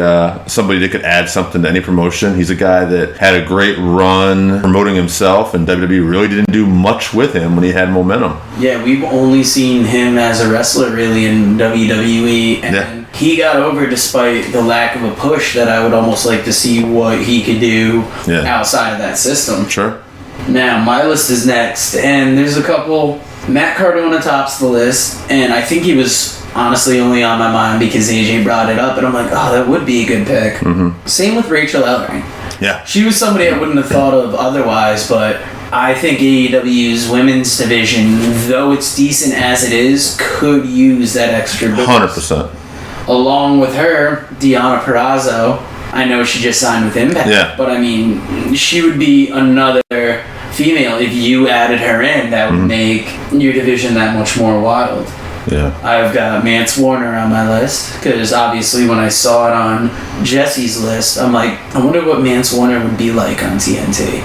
somebody that could add something to any promotion. He's a guy that had a great run promoting himself, and WWE really didn't do much with him when he had momentum. Yeah, we've only seen him as a wrestler really in WWE, and he got over despite the lack of a push that I would almost like to see what he could do outside of that system. Sure. Now, my list is next, and there's a couple. Matt Cardona tops the list, and I think he was honestly only on my mind because AJ brought it up, and I'm like, oh, that would be a good pick. Same with Rachel Ellering. Yeah. She was somebody I wouldn't have thought of otherwise, but I think AEW's women's division, though it's decent as it is, could use that extra boost. 100%. Along with her, Deonna Purrazzo. I know she just signed with Impact, but I mean, she would be another female. If you added her in, that would make your division that much more wild. Yeah. I've got Mance Warner on my list because obviously when I saw it on Jesse's list, I'm like, I wonder what Mance Warner would be like on TNT.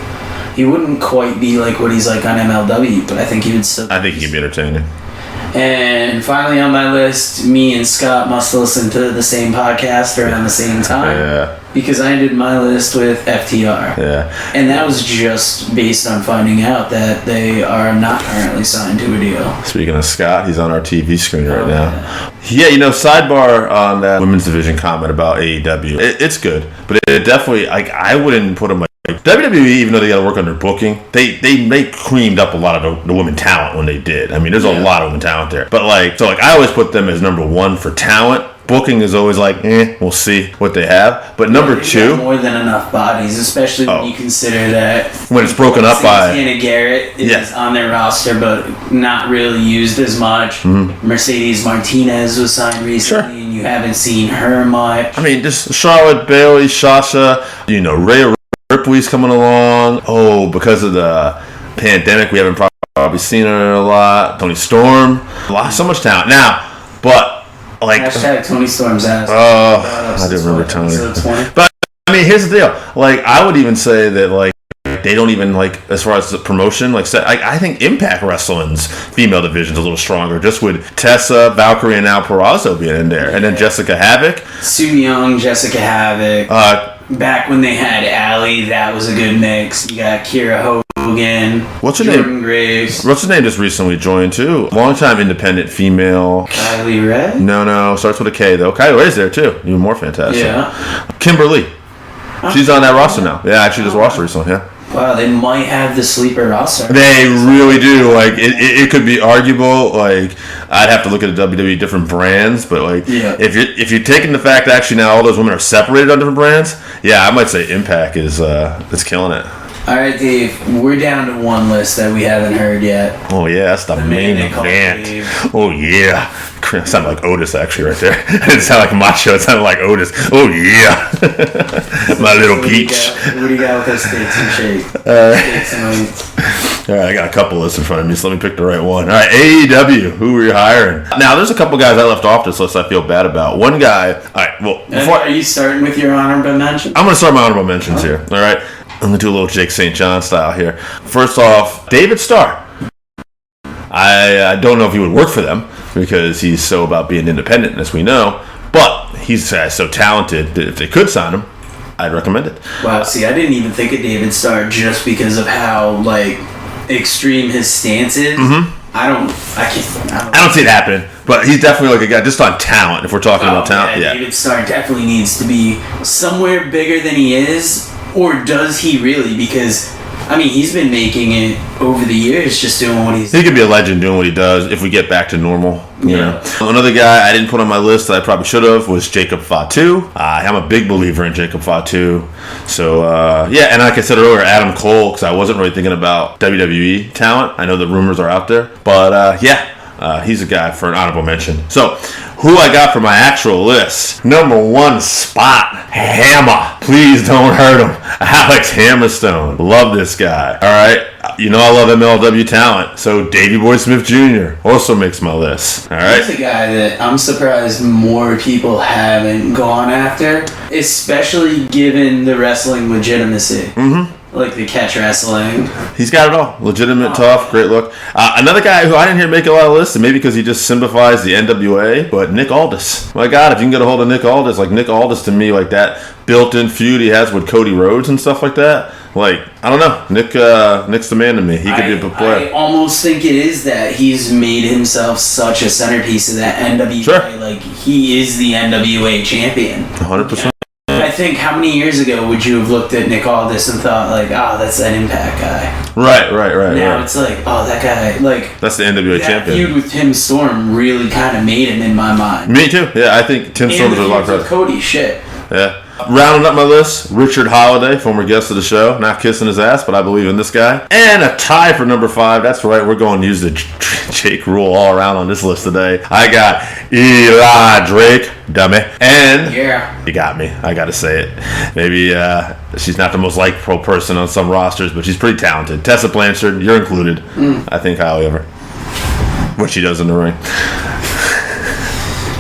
He wouldn't quite be like what he's like on MLW, but I think he would still. I think he'd be entertaining. And finally on my list, me and Scott must listen to the same podcast around the same time. Yeah. Because I ended my list with FTR. Yeah. And that was just based on finding out that they are not currently signed to a deal. Speaking of Scott, he's on our TV screen right now. Yeah, sidebar on that women's division comment about AEW. It's good, but it definitely, I wouldn't put them like WWE, even though they got to work on their booking, they creamed up a lot of the women talent when they did. I mean, there's a lot of women talent there. But I always put them as number 1 for talent. Booking is always we'll see what they have. But number 2, more than enough bodies, especially when you consider that when it's broken up by Santana Garrett is on their roster, but not really used as much. Mercedes Martinez was signed recently, and you haven't seen her much. I mean, just Charlotte, Bayley, Sasha, Rhea Ripley's coming along. Oh, because of the pandemic, we haven't probably seen her a lot. Toni Storm, so much talent now, but. Hashtag Tony Storm's ass. I do remember Tony. But I mean, here's the deal. I would even say that like they don't even like as far as the promotion. Like I think Impact Wrestling's female division's a little stronger, just with Tessa, Valkyrie, and now Purrazzo being in there, and then Jessica Havoc, Sue Young, Jessica Havoc. Back when they had Allie, that was a good mix. You got Kira Hogan. What's her Jordan name? Graves. What's her name? Just recently joined too. Longtime independent female. Kylie Ray. No, starts with a K though. Kylie Ray's there too. Even more fantastic. Yeah. Kimberly. She's on that roster now. Yeah, actually just watched her recently. Yeah. Wow, they might have the sleeper roster. They really do. Like it could be arguable. Like I'd have to look at the WWE different brands, but like if you're taking the fact that actually now all those women are separated on different brands, yeah, I might say Impact is killing it. All right, Dave, we're down to one list that we haven't heard yet. Oh yeah, that's the main event. Oh yeah, sounded like Otis actually right there. It didn't sound like Macho. It sounded like Otis. Oh yeah, my little peach. What do you got with those steaks and shake? Steaks and onions. All right, I got a couple lists in front of me, so let me pick the right one. All right, AEW, who are you hiring? Now, there's a couple guys I left off this list I feel bad about. One guy, all right, well, are you starting with your honorable mention? I'm going to start my honorable mentions here, all right? I'm going to do a little Jake St. John style here. First off, David Starr. I don't know if he would work for them because he's so about being independent, as we know, but he's so talented that if they could sign him, I'd recommend it. Wow, see, I didn't even think of David Starr just because of how, like, extreme his stance is. Mm-hmm. I don't see it happening, but he's definitely like a guy just on talent. If we're talking about talent, yeah. David Starr definitely needs to be somewhere bigger than he is, or does he really? Because I mean, he's been making it over the years, just doing what he's. He could be a legend doing what he does if we get back to normal. You know, another guy I didn't put on my list that I probably should have was Jacob Fatu. I'm a big believer in Jacob Fatu. So and like I said earlier, Adam Cole, because I wasn't really thinking about WWE talent. I know the rumors are out there, but he's a guy for an honorable mention. So, who I got for my actual list? Number one spot, Hammer. Please don't hurt him. Alex Hammerstone. Love this guy. All right. You know I love MLW talent. So, Davey Boy Smith Jr. also makes my list. All right. He's a guy that I'm surprised more people haven't gone after, especially given the wrestling legitimacy. Mm-hmm. Like the catch wrestling. He's got it all. Legitimate, tough, great look. Another guy who I didn't hear make a lot of lists, and maybe because he just symbolifies the NWA, but Nick Aldis. My God, if you can get a hold of Nick Aldis, like Nick Aldis to me, like that built-in feud he has with Cody Rhodes and stuff like that. Like, I don't know. Nick's the man to me. He could be a good player. I almost think it is that he's made himself such a centerpiece of that NWA. Sure. Like, he is the NWA champion. 100%. I think how many years ago would you have looked at Nick Aldis and thought like, oh, that's that Impact guy? Right. Now it's like, oh, that guy, like that's the NWA champion. That feud with Tim Storm really kind of made him in my mind. Me too. Yeah, I think Tim Storm is a lot better. Cody, shit. Yeah. Rounding up my list, Richard Holiday, former guest of the show. Not kissing his ass, but I believe in this guy. And a tie for number 5. That's right, we're going to use the Jake rule all around on this list today. I got Eli Drake, dummy. And you got me. I got to say it. Maybe she's not the most likable person on some rosters, but she's pretty talented. Tessa Blanchard, you're included. I think highly of her. What she does in the ring.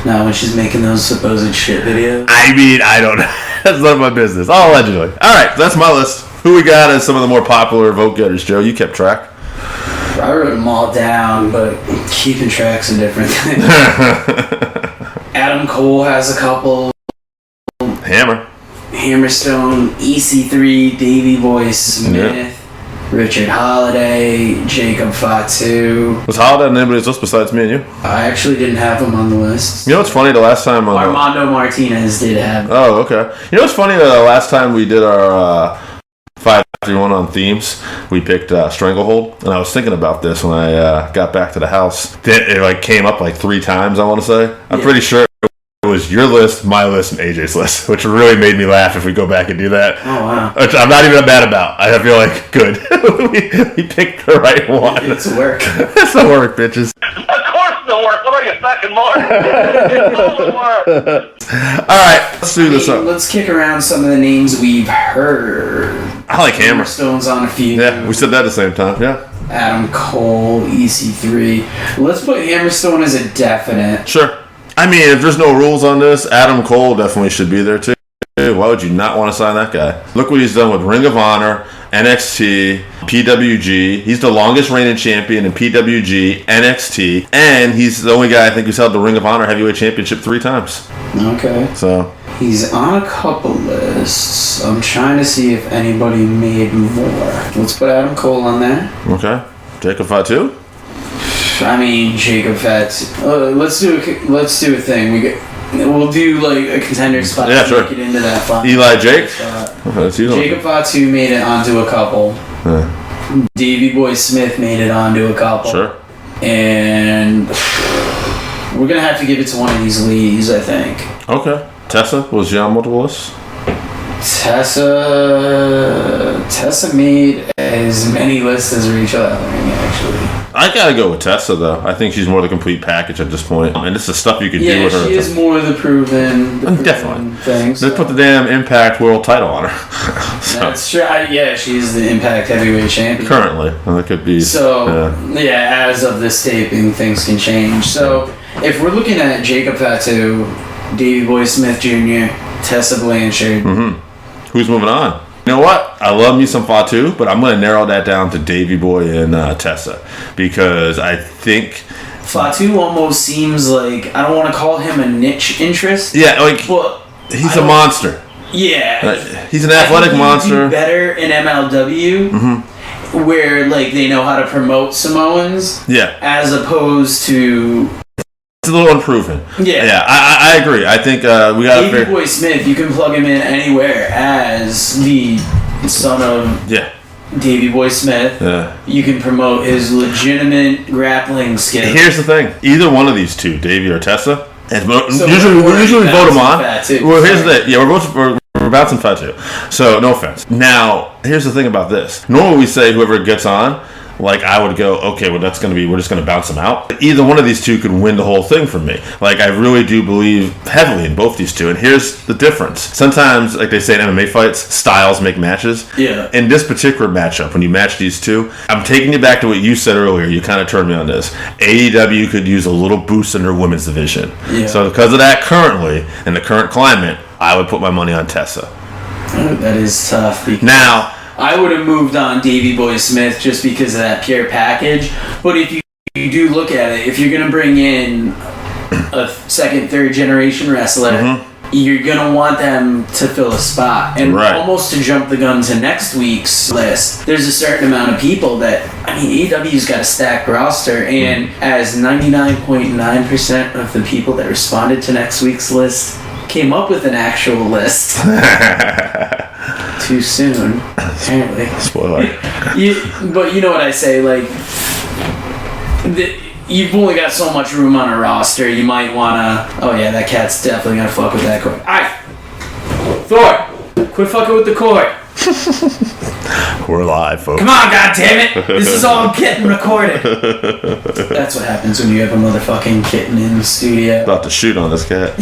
No, when she's making those supposed shit videos. I mean, I don't know. That's none of my business. All allegedly. All right, that's my list. Who we got as some of the more popular vote getters, Joe? You kept track. I wrote them all down, but keeping track's a different thing. Adam Cole has a couple. Hammerstone, EC3, Davey Boy Smith, Richard Holiday, Jacob Fatu. Was Holiday on anybody's list besides me and you? I actually didn't have him on the list. You know what's funny? The last time Armando Martinez did have him. Oh, okay. You know what's funny? The last time we did our 5-3-1 on themes, we picked Stranglehold, and I was thinking about this when I got back to the house. It like came up like 3 times, I want to say. I'm pretty sure it was your list, my list, and AJ's list, which really made me laugh if we go back and do that. Oh, wow. Which I'm not even mad about. I feel like, good. we picked the right one. It's work. It's the work, bitches. Of course it'll work. What are you, fucking more? It'll work. All right, let's do this up. Let's kick around some of the names we've heard. I like Hammer. Hammerstone's on a few. Yeah, we said that at the same time, yeah. Adam Cole, EC3. Let's put Hammerstone as a definite. Sure. I mean, if there's no rules on this, Adam Cole definitely should be there too. Why would you not want to sign that guy? Look what he's done with Ring of Honor, NXT, PWG. He's the longest reigning champion in PWG, NXT, and he's the only guy I think who's held the Ring of Honor Heavyweight Championship 3 times. Okay. So he's on a couple lists. I'm trying to see if anybody made more. Let's put Adam Cole on there. okay, Jacob Fatu. I mean, Jacob Fatu. Let's do a thing. We'll do like a contender spot. Yeah, sure. Get into that fun. Eli Jake. Jacob Fatu made it onto a couple. Davey Boy Smith made it onto a couple. Sure. And we're gonna have to give it to one of these leads, I think. Okay. Tessa, was she on multiple lists? Tessa made as many lists as Rachel Ellering, actually. I gotta go with Tessa though. I think she's more the complete package at this point, and it's the stuff you can do with her. Yeah, she is more the proven definitely things. They put the damn Impact World Title on her. So, that's true. Yeah, she's the Impact Heavyweight Champion currently, and that could be. So yeah, as of this taping, things can change. So if we're looking at Jacob Fatu, Davey Boy Smith Jr., Tessa Blanchard. Who's moving on? You know what? I love me some Fatu, but I'm going to narrow that down to Davey Boy and Tessa because I think Fatu almost seems like, I don't want to call him a niche interest. Yeah, like but he's a monster. Yeah, he's an athletic monster. Do better in MLW, where like they know how to promote Samoans. Yeah, as opposed to. It's a little unproven. Yeah, I agree. I think we got Davey Boy Smith. You can plug him in anywhere as the son of Davey Boy Smith. Yeah, you can promote his legitimate grappling skills. Here's the thing: either one of these two, Davey or Tessa, usually we vote them on. Well, here's the thing. Yeah, we're bouncing Fatu. So no offense. Now here's the thing about this. Normally we say whoever gets on. Like, I would go, okay, well, we're just going to bounce them out. Either one of these two could win the whole thing for me. Like, I really do believe heavily in both these two. And here's the difference. Sometimes, like they say in MMA fights, styles make matches. Yeah. In this particular matchup, when you match these two, I'm taking you back to what you said earlier. You kind of turned me on this. AEW could use a little boost in their women's division. Yeah. So because of that currently, in the current climate, I would put my money on Tessa. That is tough. Now, I would have moved on Davey Boy Smith just because of that pure package. But if you do look at it, if you're going to bring in a second, third generation wrestler, you're going to want them to fill a spot. And almost to jump the gun to next week's list, there's a certain amount of people that, I mean, AEW's got a stacked roster. And as 99.9% of the people that responded to next week's list came up with an actual list. Too soon, apparently. Spoiler. But you know what I say, like, you've only got so much room on a roster. You might wanna. Oh yeah, that cat's definitely gonna fuck with that cord. Alright, Thor, quit fucking with the cord. We're live, folks. Come on, goddammit! This is all getting recorded. That's what happens when you have a motherfucking kitten in the studio. About to shoot on this cat.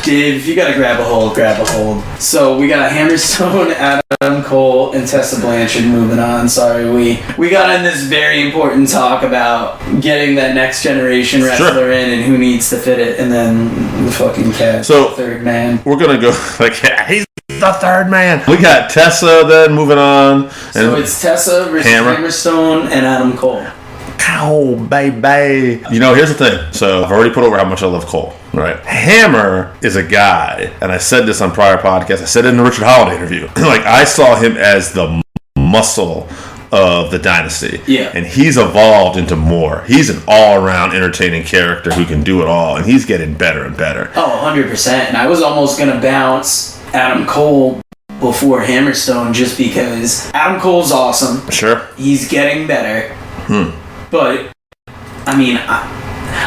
Dave, if you gotta grab a hold, grab a hold. So we got Hammerstone, Adam Cole, and Tessa Blanchard moving on. Sorry, we got in this very important talk about getting that next generation wrestler in and who needs to fit it, and then the fucking cat, third man. We're gonna go like he's the third man. We got Tessa then moving on. So it's Tessa versus Hammerstone and Adam Cole. Ow, baby. You know, here's the thing. So I've already put over how much I love Cole, right? Hammer is a guy, and I said this on prior podcasts. I said it in the Richard Holiday interview. Like, I saw him as the muscle of the dynasty. Yeah. And he's evolved into more. He's an all-around entertaining character who can do it all, and he's getting better and better. Oh, 100%. And I was almost going to bounce Adam Cole before Hammerstone just because Adam Cole's awesome. Sure. He's getting better. But, I mean,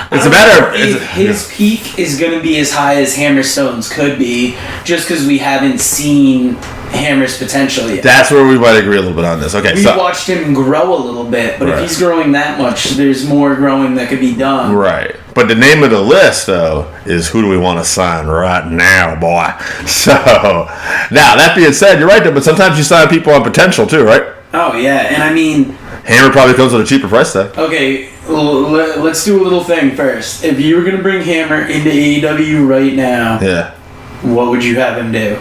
it's a matter of his peak is going to be as high as Hammerstone's could be, just because we haven't seen Hammer's potential yet. That's where we might agree a little bit on this. Okay, we watched him grow a little bit, but if he's growing that much, there's more growing that could be done. Right. But the name of the list, though, is who do we want to sign right now, boy? So, now, that being said, you're right, though, but sometimes you sign people on potential, too, right? Oh, yeah, and I mean... Hammer probably comes with a cheaper price tag. Okay, let's do a little thing first. If you were going to bring Hammer into AEW right now, what would you have him do?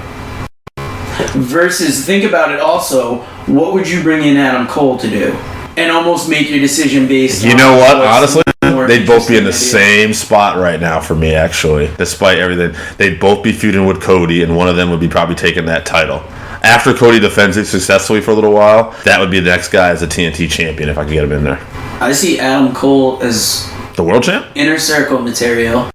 Versus, think about it also, what would you bring in Adam Cole to do? And almost make your decision based on... You know what? what's Honestly, more they'd both be in the interesting same spot right now for me, actually. Despite everything. They'd both be feuding with Cody, and one of them would be probably taking that title. After Cody defends it successfully for a little while, that would be the next guy as a TNT champion if I could get him in there. I see Adam Cole as The world champ? inner circle material.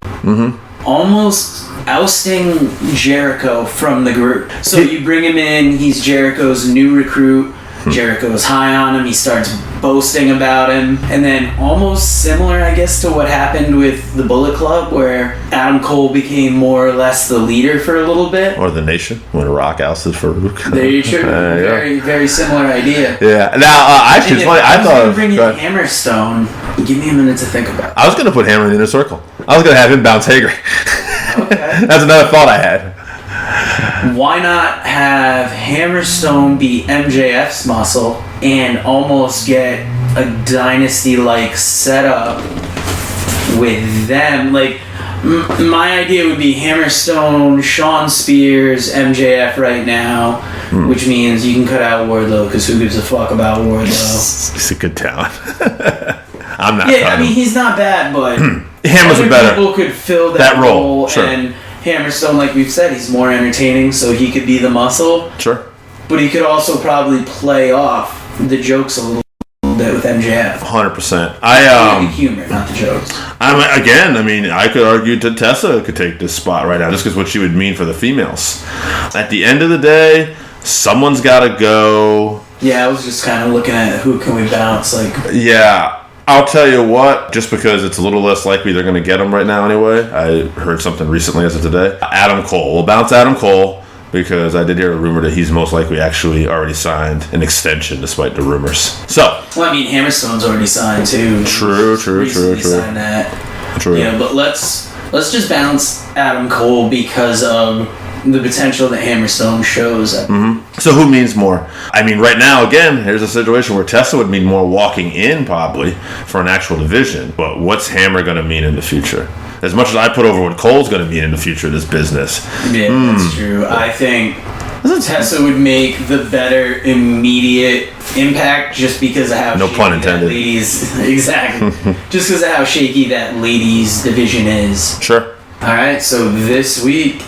Almost ousting Jericho from the group. So you bring him in, he's Jericho's new recruit. Jericho's high on him, he starts boasting about him, and then almost similar, I guess, to what happened with the Bullet Club, where Adam Cole became more or less the leader for a little bit. Or the Nation, when Rock ousted Farouk. There you go. Very, very similar idea. Yeah. Now, actually, it's funny. I thought... Bring in Hammerstone. Give me a minute to think about it. I was going to put Hammer in the inner circle. I was going to have him bounce Hager. Okay. That's another thought I had. Why not have Hammerstone be MJF's muscle and almost get a dynasty-like setup with them? Like, my idea would be Hammerstone, Shawn Spears, MJF right now, which means you can cut out Wardlow, because who gives a fuck about Wardlow? He's a good talent. I'm not. Yeah, I mean, he's not bad, but Hammer's other a better. people could fill that role, sure. And Hammerstone, like we've said, he's more entertaining, so he could be the muscle. Sure. But he could also probably play off the jokes a little bit with MJF. 100%. The humor, not the jokes. I mean, I could argue that Tessa could take this spot right now, just because what she would mean for the females. At the end of the day, someone's got to go. Yeah, I was just kind of looking at who can we bounce. Like, yeah. I'll tell you what, just because it's a little less likely they're going to get him right now anyway. I heard something recently as of today. Adam Cole. We'll bounce Adam Cole because I did hear a rumor that he's most likely actually already signed an extension despite the rumors. So. well, I mean, Hammerstone's already signed too. True. Signed that. True. Yeah, but let's just bounce Adam Cole because of the potential that Hammerstone shows. So who means more? I mean, right now, again, here's a situation where Tessa would mean more walking in probably for an actual division. But what's Hammer going to mean in the future? As much as I put over what Cole's going to mean in the future of this business. Yeah, that's true. I think Tessa would make the better immediate impact just because of how No shaky pun intended. that ladies exactly. Just because of how shaky that ladies division is. Sure. Alright, so this week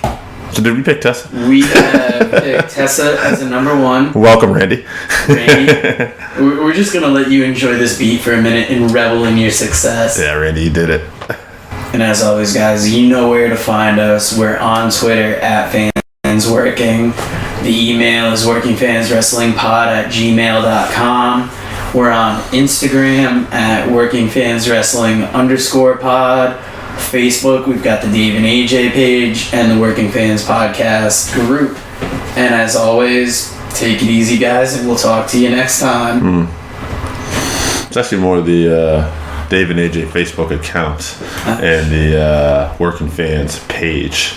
So did we pick Tessa? we have picked Tessa as a number one. Welcome, Randy. Randy, we're just gonna let you enjoy this beat for a minute and revel in your success. Yeah, Randy, you did it. And as always, guys, you know where to find us. We're on Twitter at fansworking. The email is workingfanswrestlingpod@gmail.com. We're on Instagram at workingfanswrestling_pod. Facebook, we've got the Dave and AJ page and the Working Fans Podcast group. And as always, take it easy, guys, and we'll talk to you next time. It's actually more the Dave and AJ Facebook account and the Working Fans page.